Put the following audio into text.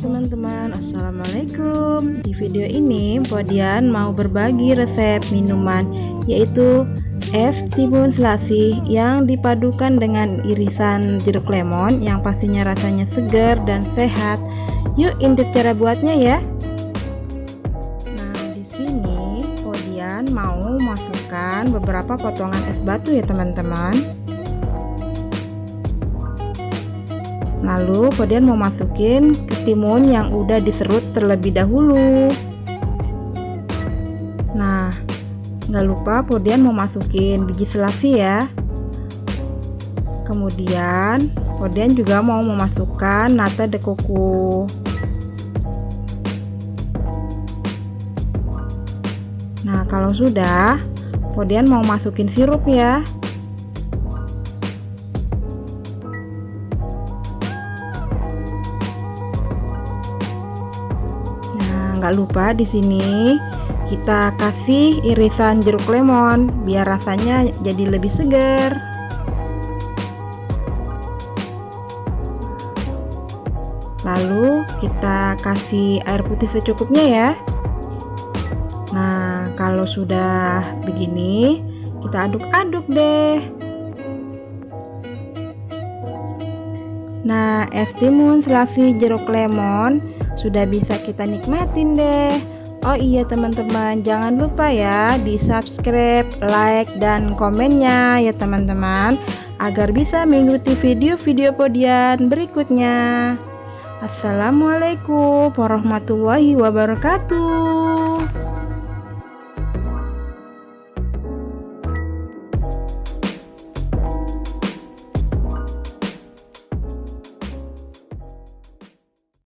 teman-teman, assalamualaikum. Di video ini Podian mau berbagi resep minuman, yaitu es timun selasih yang dipadukan dengan irisan jeruk lemon yang pastinya rasanya segar dan sehat. Yuk intip cara buatnya ya. Nah, di sini Podian mau masukkan beberapa potongan es batu ya teman-teman. Lalu Podian mau masukin ke timun yang udah diserut terlebih dahulu. Nah, nggak lupa Podian mau masukin biji selasih ya. Kemudian Podian juga mau memasukkan nata de coco. Nah, kalau sudah, Podian mau masukin sirup ya. Nggak lupa di sini kita kasih irisan jeruk lemon biar rasanya jadi lebih segar. Lalu kita kasih air putih secukupnya ya. Nah, kalau sudah begini kita aduk-aduk deh. Nah, es timun selasih jeruk lemon sudah bisa kita nikmatin deh. Oh iya teman-teman, jangan lupa ya di subscribe, like, dan komennya ya teman-teman, agar bisa mengikuti video-video Podian berikutnya. Assalamualaikum warahmatullahi wabarakatuh.